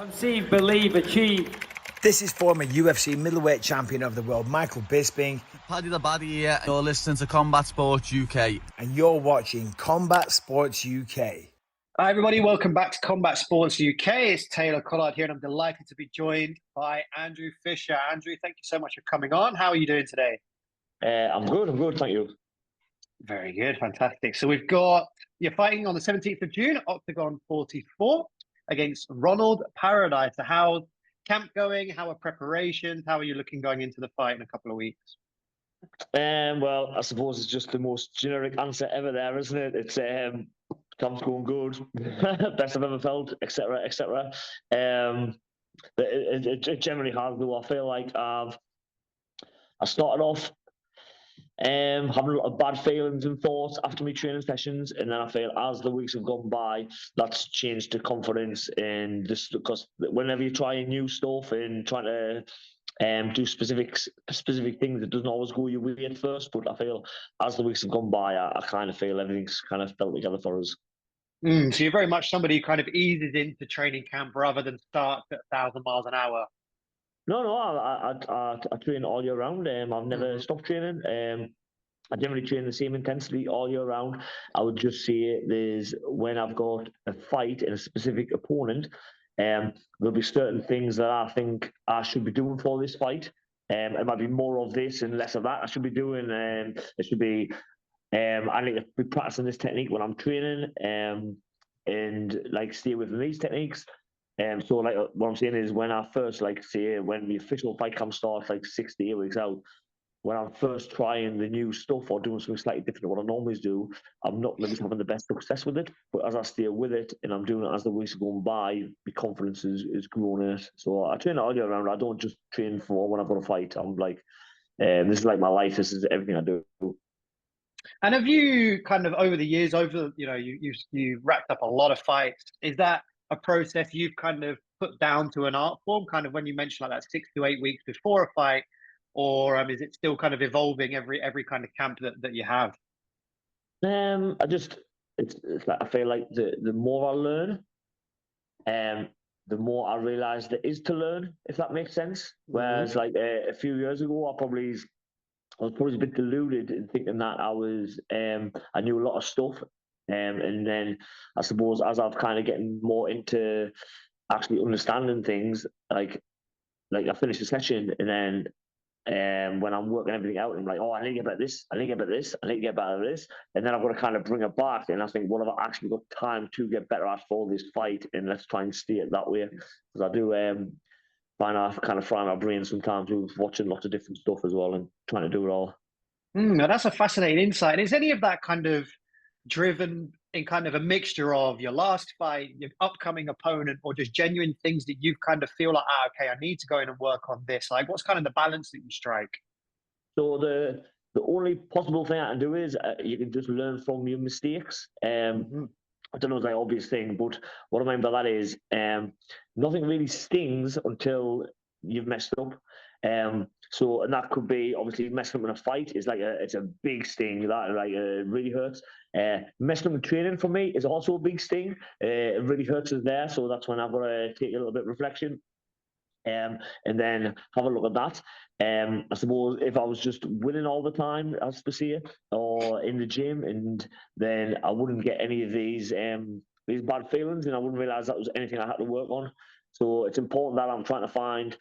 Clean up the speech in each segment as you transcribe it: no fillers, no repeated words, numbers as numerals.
Conceive, believe, achieve. This is former UFC middleweight champion of the world, Michael Bisping. Paddy the Baddy here. You're listening to Combat Sports UK. And you're watching Combat Sports UK. Hi everybody, welcome back to Combat Sports UK. It's Taylor Collard here and I'm delighted to be joined by Andrew Fisher. Andrew, thank you so much for coming on. How are you doing today? I'm good, thank you. Very good, fantastic. So you're fighting on the 17th of June, Oktagon 44 against Ronald Paradise. So how's camp going? How are preparations? How are you looking going into the fight in a couple of weeks? Well, I suppose it's just the most generic answer ever there, isn't it? It's camp's going good, best I've ever felt, etc., etc. It generally has, though. I feel like I started off having a lot of bad feelings and thoughts after my training sessions, and then I feel as the weeks have gone by, that's changed to confidence. And just because whenever you try new stuff and trying to do specific things, it doesn't always go your way at first. But I feel as the weeks have gone by, I kind of feel everything's kind of felt together for us. So you're very much somebody who kind of eases into training camp rather than start at 1,000 miles an hour. No, I train all year round. I've never stopped training. I generally train the same intensity all year round. I would just say there's when I've got a fight and a specific opponent, there'll be certain things that I think I should be doing for this fight. It might be more of this and less of that I should be doing. It should be I need to be practicing this technique when I'm training, and like stay within these techniques. So like what I'm saying is when I first say when the official fight camp starts 6 to 8 weeks out, when I'm first trying the new stuff or doing something slightly different to what I normally do, I'm not maybe having the best success with it. But as I stay with it and I'm doing it as the weeks are going by, the confidence is growing in it. So I train all year round. I don't just train for when I've got a fight. I'm like, this is like my life. This is everything I do. And have you kind of over the years, you racked up a lot of fights. Is that a process you've kind of put down to an art form, kind of when you mentioned like that 6 to 8 weeks before a fight, or is it still kind of evolving every kind of camp that you have? It's like I feel like the more I learn, the more I realise there is to learn, if that makes sense. Whereas a few years ago, I was probably a bit deluded in thinking that I knew a lot of stuff. And then I suppose as I've kind of getting more into actually understanding things, like I finish a session and then when I'm working everything out, I'm like, oh, I need to get better at this, I need to get better at this, I need to get better at this. And then I've got to kind of bring it back and I think, what have I actually got time to get better at for this fight? And let's try and stay it that way. Because I do find I kind of fry my brain sometimes with watching lots of different stuff as well and trying to do it all. Now that's a fascinating insight. Is any of that kind of driven in kind of a mixture of your last fight, your upcoming opponent, or just genuine things that you kind of feel like, okay, I need to go in and work on this? Like, what's kind of the balance that you strike? So the only possible thing I can do is you can just learn from your mistakes. I don't know if it's an obvious thing, but what I mean by that is nothing really stings until you've messed up. So, and that could be obviously messing up in a fight is it's a big sting that it really hurts. Messing up in training for me is also a big sting. It really hurts us there, so that's when I've got to take a little bit of reflection. And then have a look at that. I suppose if I was just winning all the time, as to say, or in the gym, and then I wouldn't get any of these bad feelings, and I wouldn't realise that was anything I had to work on. So it's important that I'm trying to find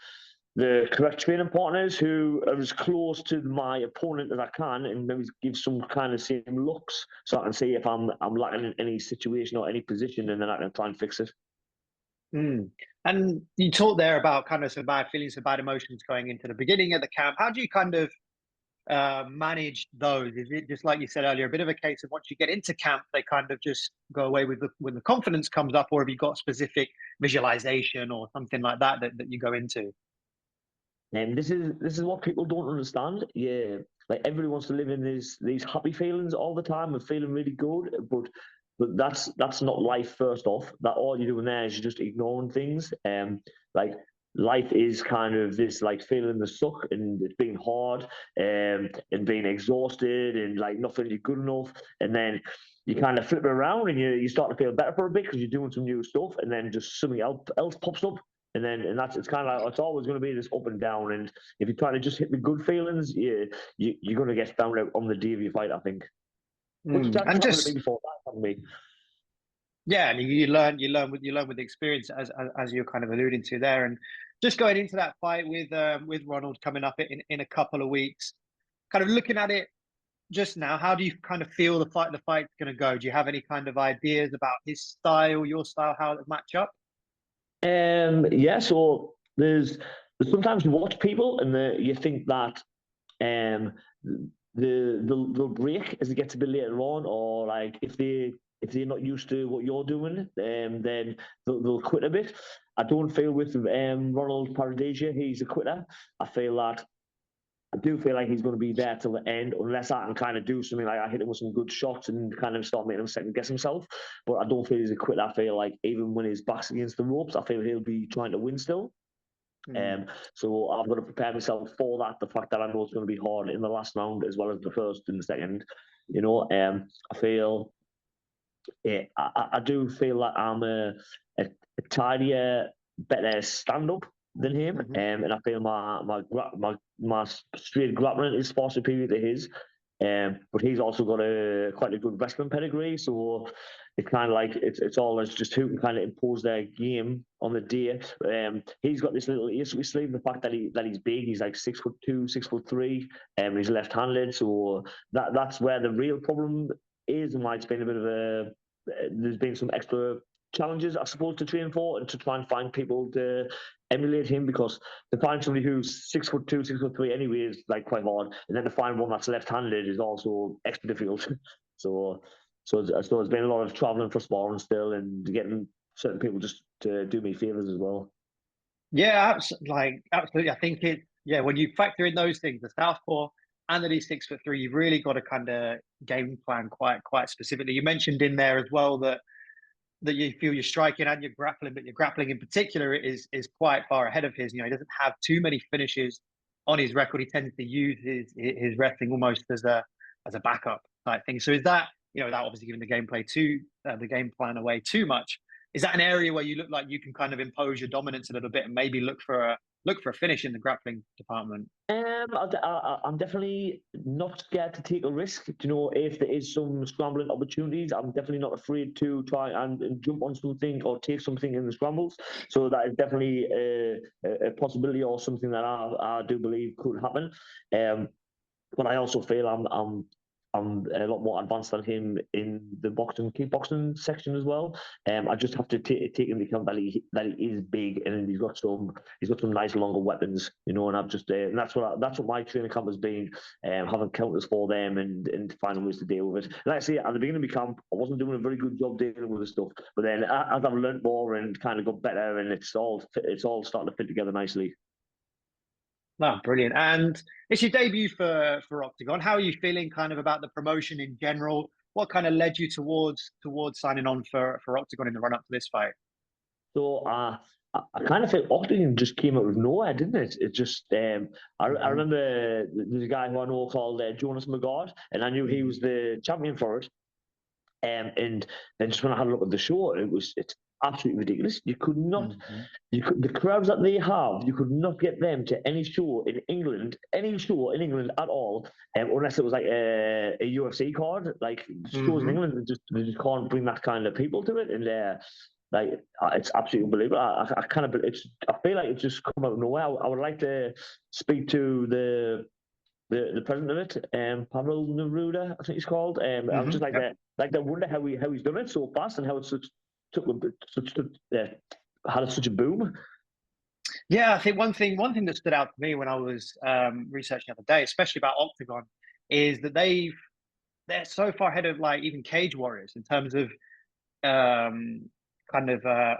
the correct training partners who are as close to my opponent as I can, and maybe give some kind of same looks, so I can see if I'm lacking in any situation or any position, and then I can try and fix it. And you talked there about kind of some bad feelings, some bad emotions going into the beginning of the camp. How do you kind of manage those? Is it just like you said earlier, a bit of a case of once you get into camp, they kind of just go away when the confidence comes up, or have you got specific visualization or something like that you go into? And this is what people don't understand. Yeah, like everybody wants to live in these happy feelings all the time and feeling really good, but that's not life. First off, that all you're doing there is you're just ignoring things. Like life is kind of this feeling the suck and it's being hard and being exhausted and not feeling good enough, and then you kind of flip it around and you start to feel better for a bit because you're doing some new stuff, and then just something else pops up. And that's it's kind of like it's always going to be this up and down. And if you try to just hit the good feelings, you're going to get found out on the day of your fight, I think. Which that's And happened to just me before. That happened to me. yeah, and you learn with the experience as you're kind of alluding to there. And just going into that fight with Ronald coming up in a couple of weeks, kind of looking at it just now, how do you kind of feel the fight's going to go? Do you have any kind of ideas about his style, your style, how it match up? Yeah. So there's sometimes you watch people and you think that they'll break as it gets a bit later on, or like if they're not used to what you're doing, then they'll quit a bit. I don't feel with Ronald Paradesia, he's a quitter. I do feel like he's going to be there till the end, unless I can kind of do something like I hit him with some good shots and kind of start making him second guess himself. But I don't feel he's a quitter. I feel like even when his back's against the ropes, I feel he'll be trying to win still. So I've got to prepare myself for that. The fact that I know it's going to be hard in the last round as well as the first and the second. I feel I do feel like I'm a tidier, better stand up than him, and I feel my straight grappling is far superior to his. But he's also got quite a good wrestling pedigree, so it's kind of like it's all as just who can kind of impose their game on the day. He's got this little ace up his sleeve, the fact that he's big, he's like 6'2", 6'3", and he's left-handed, so that's where the real problem is, and why it's been a bit of there's been some extra challenges, I suppose, to train for and to try and find people to emulate him, because to find somebody who's 6'2", 6'3" anyway is like quite hard, and then to find one that's left-handed is also extra difficult. so there's been a lot of traveling for sparring still, and getting certain people just to do me favors as well. Yeah, absolutely. I think when you factor in those things, the southpaw and that he's 6'3", you've really got to kind of game plan quite specifically. You mentioned in there as well that you feel you're striking and you're grappling, but your grappling in particular is quite far ahead of his. He doesn't have too many finishes on his record. He tends to use his wrestling almost as a backup type thing. So is that, without obviously giving the game plan away too much, is that an area where you look like you can kind of impose your dominance a little bit and maybe look for a finish in the grappling department? I'm definitely not scared to take a risk. If there is some scrambling opportunities, I'm definitely not afraid to try and jump on something or take something in the scrambles. So that is definitely a possibility, or something that I do believe could happen. But I also feel I'm a lot more advanced than him in the kickboxing section as well. I just have to take into account that he is big, and he's got some nice longer weapons, and I've just and that's what my training camp has been, having counters for them and finding ways to deal with it. Like I say, at the beginning of my camp, I wasn't doing a very good job dealing with the stuff, but then as I've learned more and kind of got better, and it's all starting to fit together nicely. Oh, brilliant. And it's your debut for Oktagon. How are you feeling kind of about the promotion in general? What kind of led you towards signing on for Oktagon in the run up to this fight? So I kind of felt Oktagon just came out of nowhere, didn't it? It just I remember there's a guy who I know called Jonas McGard, and I knew he was the champion for it. And then just when I had a look at the show, it's absolutely ridiculous. You could not, the crowds that they have, you could not get them to any show in England at all, unless it was like a UFC card. Like shows in England, they just can't bring that kind of people to it, and it's absolutely unbelievable. I feel like it's just come out of nowhere. I would like to speak to the president of it, Pavel Neruda, I think he's called. I'm just I wonder how he's done it so fast, and how it's had such a boom. Yeah, I think one thing that stood out to me when I was researching the other day, especially about Oktagon, is that they're so far ahead of like even Cage Warriors in terms of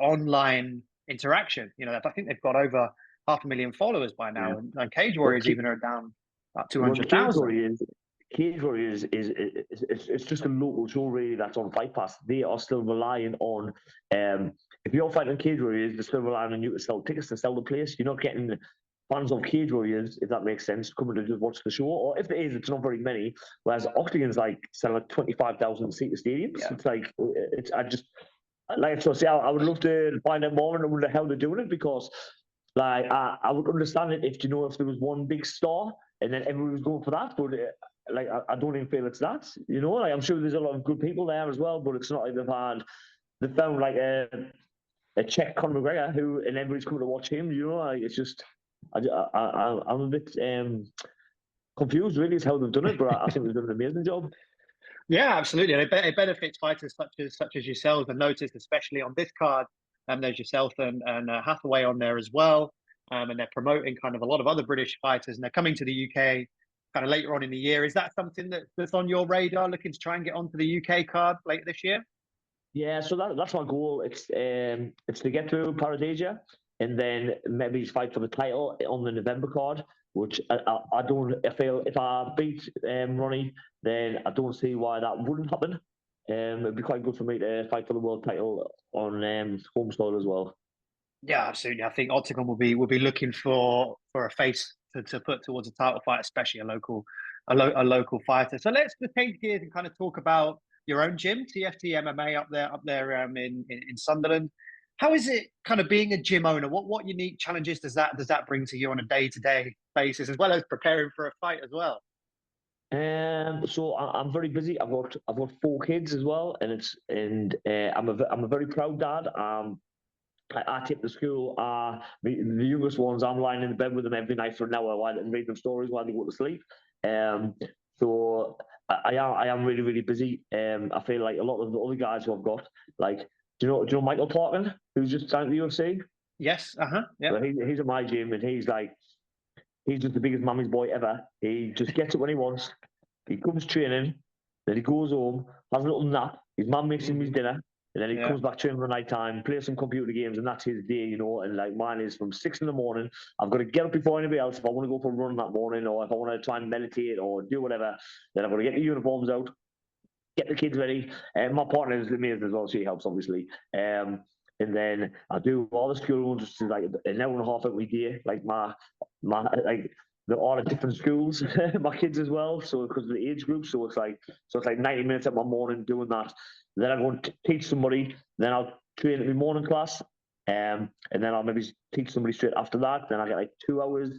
online interaction. I think they've got over 500,000 followers by now, and Cage Warriors even are down about 200,000. Cage Warriors is it's just a local show really that's on Fight Pass. They are still relying on if you're fighting Cage Warriors, they're still relying on you to sell tickets to sell the place. You're not getting fans of Cage Warriors, if that makes sense, coming to just watch the show. Or if there is, it's not very many. Whereas Octagon's like selling like 25,000 seat stadiums. Yeah. It's like like so. See, I would love to find out more and wonder how they're doing it, because like I would understand it if if there was one big star and then everyone was going for that, but. Like I don't even feel it's that, Like I'm sure there's a lot of good people there as well, but it's not like they've found like a Czech Conor McGregor and everybody's coming to watch him. Like it's just I'm a bit confused really as how they've done it, but I think they've done an amazing job. Yeah, absolutely. And it benefits fighters such as yourselves. And noticed, especially on this card, there's yourself and Hathaway on there as well. And they're promoting kind of a lot of other British fighters, and they're coming to the UK kind of later on in the year. Is that something that's on your radar, looking to try and get onto the UK card later this year? Yeah, so that's my goal. It's to get through Paradisia and then maybe fight for the title on the November card, which I don't. I feel if I beat Ronnie, then I don't see why that wouldn't happen. It'd be quite good for me to fight for the world title on home soil as well. Yeah, absolutely. I think Oktagon will be looking for a face to put towards a title fight, especially a local fighter. So let's just change gears and kind of talk about your own gym, TFT MMA up there in Sunderland. How is it kind of being a gym owner? What unique challenges does that bring to you on a day-to-day basis, as well as preparing for a fight as well? So I'm very busy. I've got 4 kids as well, and I'm a very proud dad. I take the school. The youngest ones, I'm lying in the bed with them every night for an hour while and read them stories while they go to sleep. So I am really really busy. I feel like a lot of the other guys who I've got, like, do you know Michael Parkin, who's just signed the UFC? Yes. Yeah. Well, he's at my gym, and he's just the biggest mummy's boy ever. He just gets it when he wants. He comes training, then he goes home, has a little nap. His mum makes him his dinner, and then he comes back training for night time, plays some computer games, and that's his day, And like mine is from 6 in the morning. I've got to get up before anybody else if I want to go for a run that morning, or if I want to try and meditate or do whatever. Then I've got to get the uniforms out, get the kids ready. And my partner is amazing as well. She helps, obviously. And then I do all the school runs, just like an hour and a half every day. Like my like they're all at different schools, my kids as well. So because of the age group, so it's like 90 minutes at my morning doing that. Then I go and teach somebody. Then I'll train at my morning class, and then I'll maybe teach somebody straight after that. Then I get like 2 hours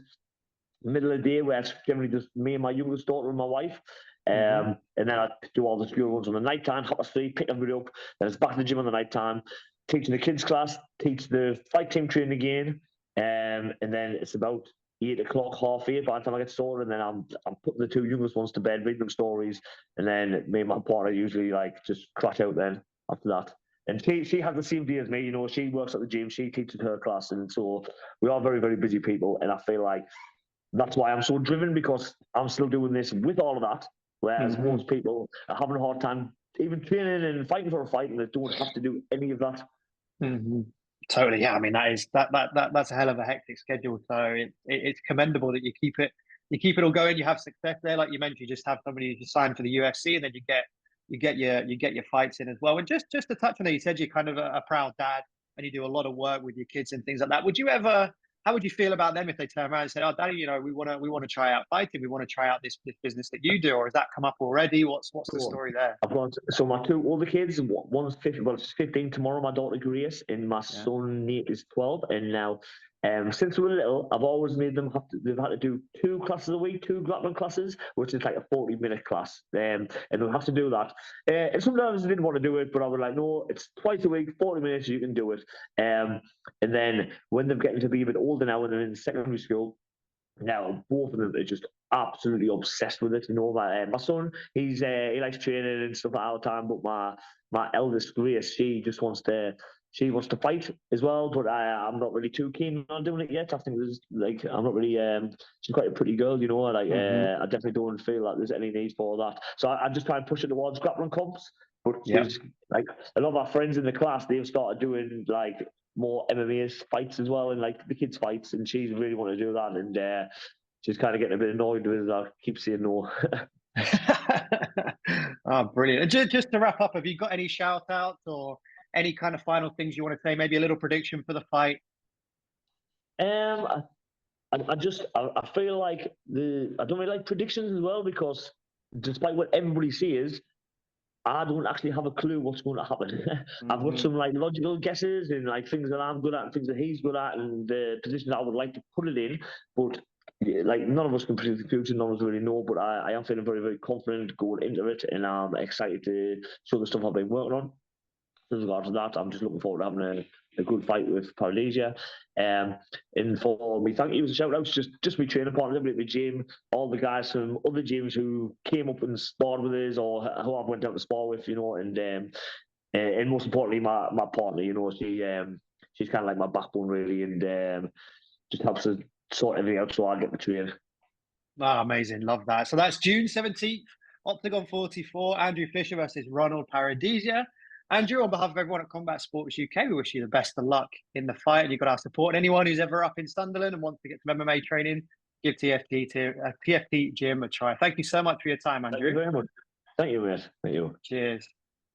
middle of the day where it's generally just me and my youngest daughter and my wife. And then I do all the school runs on the night time, hop asleep, pick everybody up. Then it's back to the gym on the night time, teaching the kids class, teach the fight team training again. And then it's about 8 o'clock, 7:30 by the time I get started. And then I'm putting the 2 youngest ones to bed, reading them stories. And then me and my partner usually like just crash out then after that. And she has the same day as me, she works at the gym, she teaches her class. And so we are very, very busy people. And I feel like that's why I'm so driven, because I'm still doing this with all of that. Whereas most people are having a hard time even training and fighting for a fight, and they don't have to do any of that. Totally, yeah. I mean, that's a hell of a hectic schedule. So it's commendable that you keep it all going. You have success there, like you mentioned. You just have somebody who signed for the UFC, and then you get your fights in as well. And just to touch on it, you said you're kind of a proud dad, and you do a lot of work with your kids and things like that. How would you feel about them if they turn around and say, "Oh, Daddy, we want to try out fighting. We want to try out this business that you do," or has that come up already? What's the story there? I've got my 2 older kids. One's 15. Well, she's 15 tomorrow. My daughter Grace, and my son Nate is 12. And now, since we were little, I've always made them they've had to do 2 classes a week, 2 grappling classes, which is like a 40-minute class. And they'll have to do that. And sometimes I didn't want to do it, but I was like, no, it's twice a week, 40 minutes, you can do it. And then when they're getting to be a bit older now, and they're in secondary school, now both of them are just absolutely obsessed with it. My son, he likes training and stuff all the time, but my eldest Grace, she wants to fight as well, but I'm not really too keen on doing it yet. I think I'm not really. She's quite a pretty girl, I definitely don't feel like there's any need for that. So I just try and push it towards grappling comps. But she's like a lot of our friends in the class, they've started doing like more MMA fights as well, and like the kids fights, and she's really want to do that, and she's kind of getting a bit annoyed with it. I keep saying no. Oh, brilliant. And just to wrap up, have you got any shout outs or any kind of final things you want to say? Maybe a little prediction for the fight? I feel like I don't really like predictions as well, because despite what everybody says, I don't actually have a clue what's going to happen. I've got some like logical guesses and like things that I'm good at and things that he's good at and the positions I would like to put it in. But like none of us can predict the future, none of us really know. But I am feeling very, very confident going into it, and I'm excited to show the stuff I've been working on. With regards to that, I'm just looking forward to having a good fight with Paralysia. And for me, thank you and shout outs, just my training partners, everybody at the gym, all the guys from other gyms who came up and sparred with us, or who I've went down to spar with, you know, and most importantly, my partner, you know, she's kind of like my backbone really, and just helps us sort everything out so I get the train. Ah, amazing. Love that. So that's June 17th, Octagon 44, Andrew Fisher versus Ronald Paradisia. Andrew, on behalf of everyone at Combat Sports UK, we wish you the best of luck in the fight. And you've got our support. And anyone who's ever up in Sunderland and wants to get some MMA training, give TFT Gym a try. Thank you so much for your time, Andrew. Thank you very much. Thank you, mate. Thank you. Cheers.